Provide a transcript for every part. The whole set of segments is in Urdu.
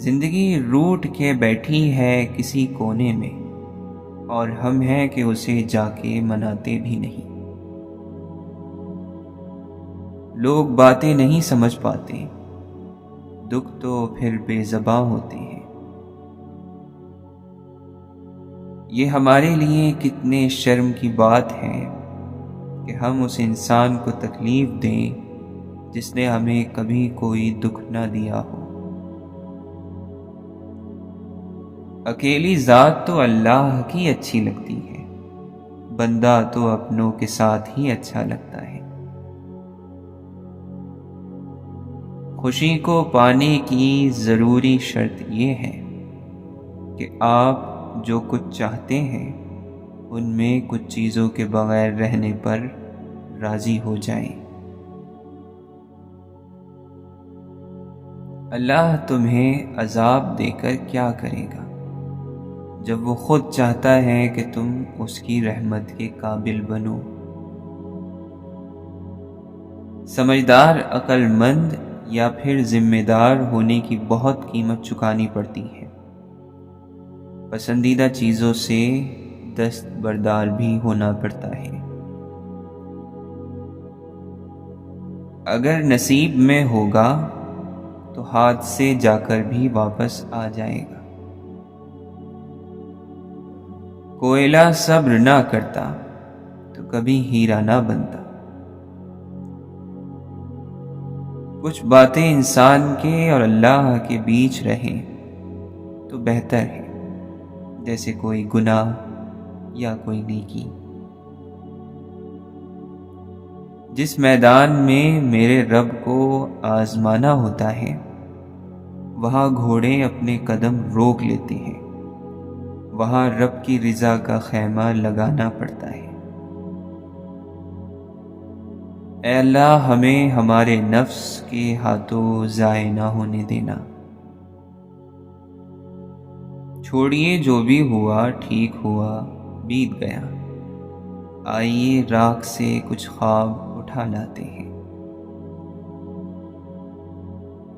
زندگی روٹ کے بیٹھی ہے کسی کونے میں، اور ہم ہیں کہ اسے جا کے مناتے بھی نہیں۔ لوگ باتیں نہیں سمجھ پاتے، دکھ تو پھر بے زباں ہوتے ہیں۔ یہ ہمارے لیے کتنے شرم کی بات ہے کہ ہم اس انسان کو تکلیف دیں جس نے ہمیں کبھی کوئی دکھ نہ دیا ہو۔ اکیلی ذات تو اللہ کی اچھی لگتی ہے، بندہ تو اپنوں کے ساتھ ہی اچھا لگتا ہے۔ خوشی کو پانے کی ضروری شرط یہ ہے کہ آپ جو کچھ چاہتے ہیں ان میں کچھ چیزوں کے بغیر رہنے پر راضی ہو جائیں۔ اللہ تمہیں عذاب دے کر کیا کرے گا جب وہ خود چاہتا ہے کہ تم اس کی رحمت کے قابل بنو۔ سمجھدار، عقل مند یا پھر ذمہ دار ہونے کی بہت قیمت چکانی پڑتی ہے۔ پسندیدہ چیزوں سے دستبردار بھی ہونا پڑتا ہے۔ اگر نصیب میں ہوگا تو ہاتھ سے جا کر بھی واپس آ جائے گا۔ کوئلہ صبر نہ کرتا تو کبھی ہیرا نہ بنتا۔ کچھ باتیں انسان کے اور اللہ کے بیچ رہیں تو بہتر ہے، جیسے کوئی گناہ یا کوئی نیکی۔ جس میدان میں میرے رب کو آزمانا ہوتا ہے وہاں گھوڑے اپنے قدم روک لیتے ہیں، وہاں رب کی رضا کا خیمہ لگانا پڑتا ہے۔ اے اللہ، ہمیں ہمارے نفس کے ہاتھوں ضائع نہ ہونے دینا۔ چھوڑیے جو بھی ہوا ٹھیک ہوا، بیت گیا۔ آئیے راکھ سے کچھ خواب اٹھا لاتے ہیں۔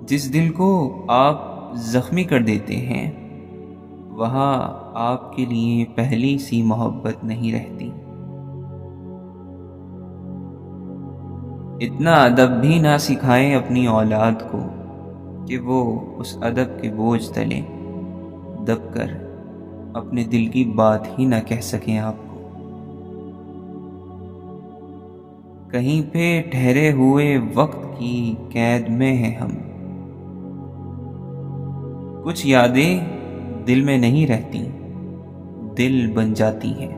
جس دل کو آپ زخمی کر دیتے ہیں وہاں آپ کے لیے پہلی سی محبت نہیں رہتی۔ اتنا ادب بھی نہ سکھائیں اپنی اولاد کو کہ وہ اس ادب کے بوجھ تلے دب کر اپنے دل کی بات ہی نہ کہہ سکیں آپ کو۔ کہیں پہ ٹھہرے ہوئے وقت کی قید میں ہیں ہم، کچھ یادیں دل میں نہیں رہتی، دل بن جاتی ہیں۔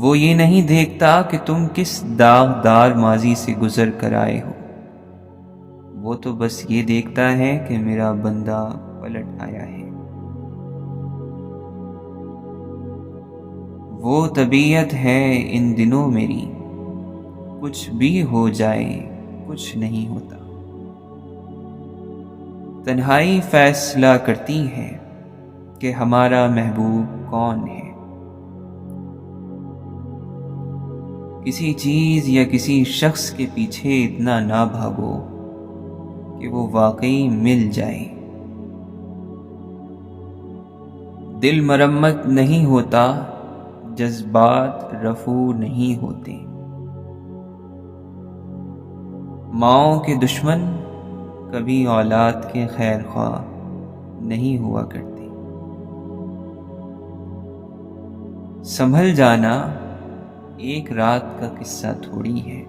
وہ یہ نہیں دیکھتا کہ تم کس داغدار ماضی سے گزر کر آئے ہو، وہ تو بس یہ دیکھتا ہے کہ میرا بندہ پلٹ آیا ہے۔ وہ طبیعت ہے ان دنوں میری، کچھ بھی ہو جائے کچھ نہیں ہوتا۔ تنہائی فیصلہ کرتی ہے کہ ہمارا محبوب کون ہے۔ کسی چیز یا کسی شخص کے پیچھے اتنا نہ بھاگو کہ وہ واقعی مل جائے۔ دل مرمت نہیں ہوتا، جذبات رفو نہیں ہوتے۔ ماؤں کے دشمن کبھی اولاد کے خیر خواہ نہیں ہوا کرتے۔ سنبھل جانا ایک رات کا قصہ تھوڑی ہے۔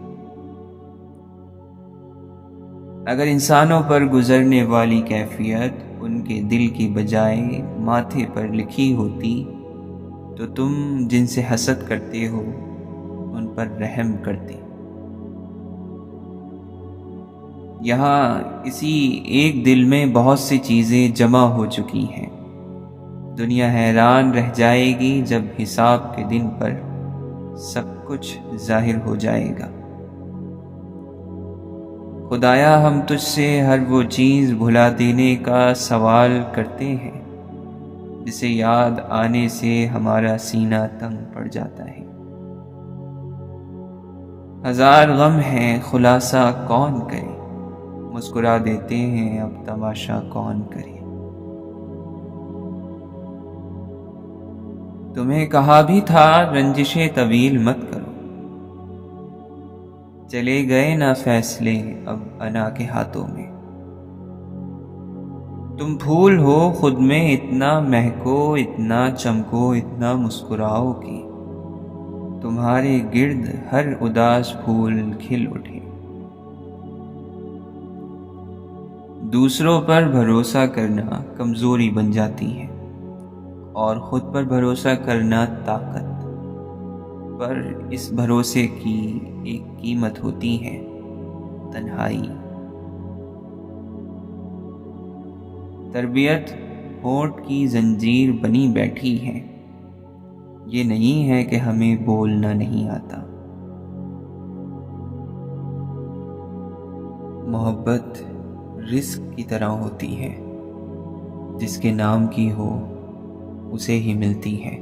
اگر انسانوں پر گزرنے والی کیفیت ان کے دل کی بجائے ماتھے پر لکھی ہوتی تو تم جن سے حسد کرتے ہو ان پر رحم کرتے۔ یہاں اسی ایک دل میں بہت سی چیزیں جمع ہو چکی ہیں۔ دنیا حیران رہ جائے گی جب حساب کے دن پر سب کچھ ظاہر ہو جائے گا۔ خدایا، ہم تجھ سے ہر وہ چیز بھلا دینے کا سوال کرتے ہیں جسے یاد آنے سے ہمارا سینہ تنگ پڑ جاتا ہے۔ ہزار غم ہیں خلاصہ کون کرے، مسکرا دیتے ہیں اب تماشا کون کرے۔ تمہیں کہا بھی تھا رنجشیں طویل مت کرو، چلے گئے نا فیصلے اب انا کے ہاتھوں میں۔ تم پھول ہو خود میں اتنا مہکو، اتنا چمکو، اتنا مسکراؤ کہ تمہارے گرد ہر اداس پھول کھل اٹھے۔ دوسروں پر بھروسہ کرنا کمزوری بن جاتی ہے اور خود پر بھروسہ کرنا طاقت، پر اس بھروسے کی ایک قیمت ہوتی ہے، تنہائی۔ تربیت ہونٹ کی زنجیر بنی بیٹھی ہے، یہ نہیں ہے کہ ہمیں بولنا نہیں آتا۔ محبت رزق کی طرح ہوتی ہے، جس کے نام کی ہو اسے ہی ملتی ہے۔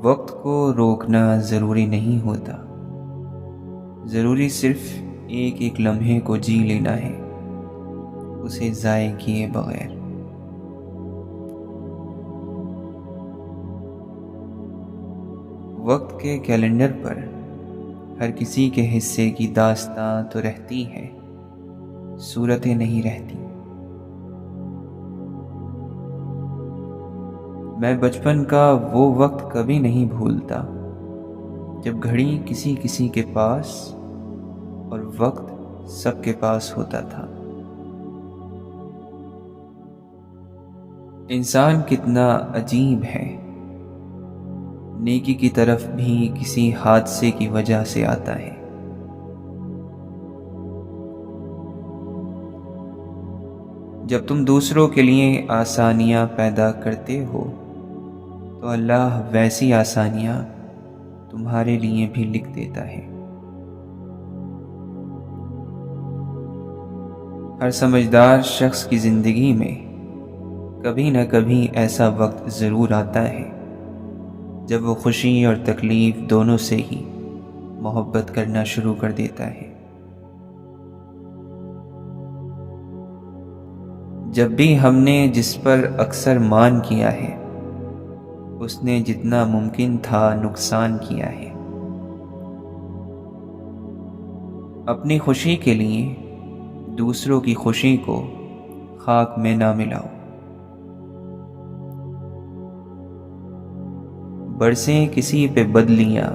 وقت کو روکنا ضروری نہیں ہوتا، ضروری صرف ایک ایک لمحے کو جی لینا ہے، اسے ضائع کیے بغیر۔ وقت کے کیلنڈر پر ہر کسی کے حصے کی داستاں تو رہتی ہے، صورتیں نہیں رہتی۔ میں بچپن کا وہ وقت کبھی نہیں بھولتا جب گھڑی کسی کسی کے پاس اور وقت سب کے پاس ہوتا تھا۔ انسان کتنا عجیب ہے، نیکی کی طرف بھی کسی حادثے کی وجہ سے آتا ہے۔ جب تم دوسروں کے لیے آسانیاں پیدا کرتے ہو تو اللہ ویسی آسانیاں تمہارے لیے بھی لکھ دیتا ہے۔ ہر سمجھدار شخص کی زندگی میں کبھی نہ کبھی ایسا وقت ضرور آتا ہے جب وہ خوشی اور تکلیف دونوں سے ہی محبت کرنا شروع کر دیتا ہے۔ جب بھی ہم نے جس پر اکثر مان کیا ہے، اس نے جتنا ممکن تھا نقصان کیا ہے۔ اپنی خوشی کے لیے دوسروں کی خوشی کو خاک میں نہ ملاؤ۔ برسیں کسی پہ بدلیاں،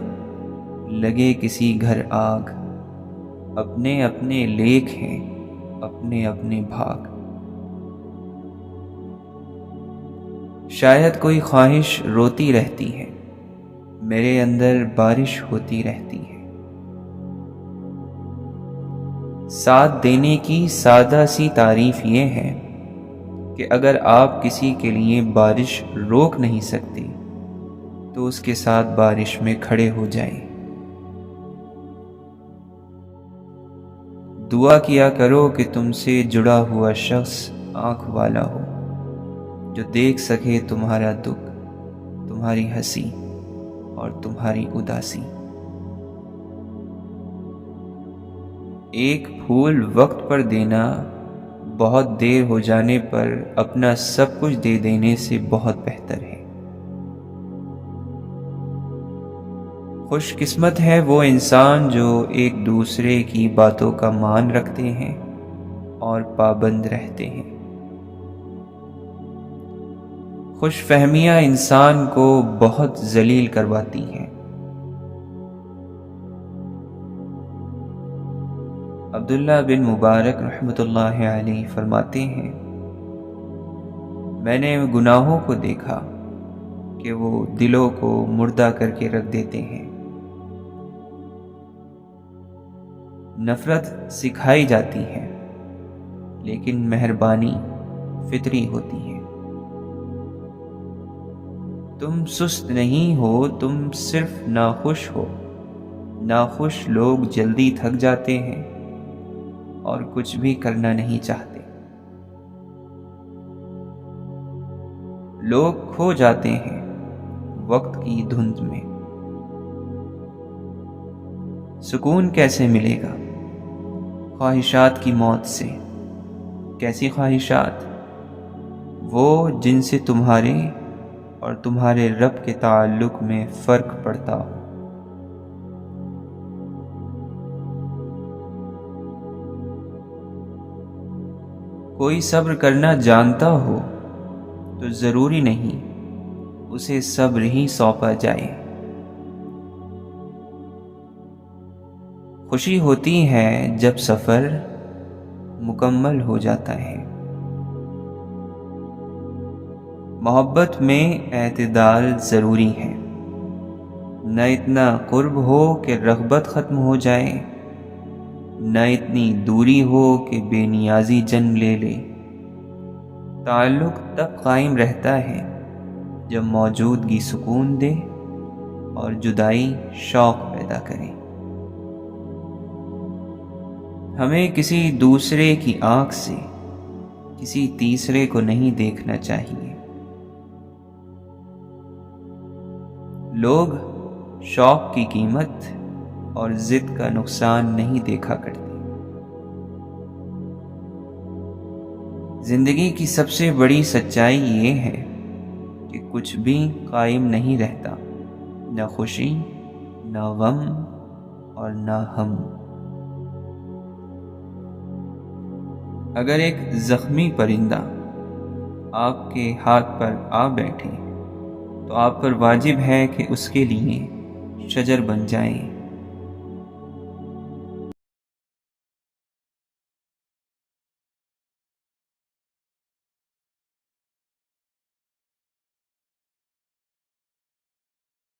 لگے کسی گھر آگ، اپنے اپنے لیکھ ہیں، اپنے اپنے بھاگ۔ شاید کوئی خواہش روتی رہتی ہے، میرے اندر بارش ہوتی رہتی ہے۔ ساتھ دینے کی سادہ سی تعریف یہ ہے کہ اگر آپ کسی کے لیے بارش روک نہیں سکتے تو اس کے ساتھ بارش میں کھڑے ہو جائیں۔ دعا کیا کرو کہ تم سے جڑا ہوا شخص آنکھ والا ہو، جو دیکھ سکے تمہارا دکھ، تمہاری ہنسی اور تمہاری اداسی۔ ایک پھول وقت پر دینا بہت دیر ہو جانے پر اپنا سب کچھ دے دینے سے بہت بہتر ہے۔ خوش قسمت ہے وہ انسان جو ایک دوسرے کی باتوں کا مان رکھتے ہیں اور پابند رہتے ہیں۔ خوش فہمیاں انسان کو بہت ذلیل کرواتی ہیں۔ عبداللہ بن مبارک رحمۃ اللہ علیہ فرماتے ہیں، میں نے گناہوں کو دیکھا کہ وہ دلوں کو مردہ کر کے رکھ دیتے ہیں۔ نفرت سکھائی جاتی ہے لیکن مہربانی فطری ہوتی ہے۔ تم سست نہیں ہو، تم صرف ناخوش ہو۔ ناخوش لوگ جلدی تھک جاتے ہیں اور کچھ بھی کرنا نہیں چاہتے۔ لوگ کھو جاتے ہیں وقت کی دھند میں۔ سکون کیسے ملے گا؟ خواہشات کی موت سے۔ کیسی خواہشات؟ وہ جن سے تمہارے اور تمہارے رب کے تعلق میں فرق پڑتا ہو۔ کوئی صبر کرنا جانتا ہو تو ضروری نہیں اسے صبر ہی سونپا جائے۔ خوشی ہوتی ہے جب سفر مکمل ہو جاتا ہے۔ محبت میں اعتدال ضروری ہے، نہ اتنا قرب ہو کہ رغبت ختم ہو جائے، نہ اتنی دوری ہو کہ بے نیازی جنم لے لے۔ تعلق تب قائم رہتا ہے جب موجودگی سکون دے اور جدائی شوق پیدا کرے۔ ہمیں کسی دوسرے کی آنکھ سے کسی تیسرے کو نہیں دیکھنا چاہیے۔ لوگ شوق کی قیمت اور ضد کا نقصان نہیں دیکھا کرتے۔ زندگی کی سب سے بڑی سچائی یہ ہے کہ کچھ بھی قائم نہیں رہتا، نہ خوشی، نہ غم اور نہ ہم۔ اگر ایک زخمی پرندہ آپ کے ہاتھ پر آ بیٹھے تو آپ پر واجب ہے کہ اس کے لیے شجر بن جائیں۔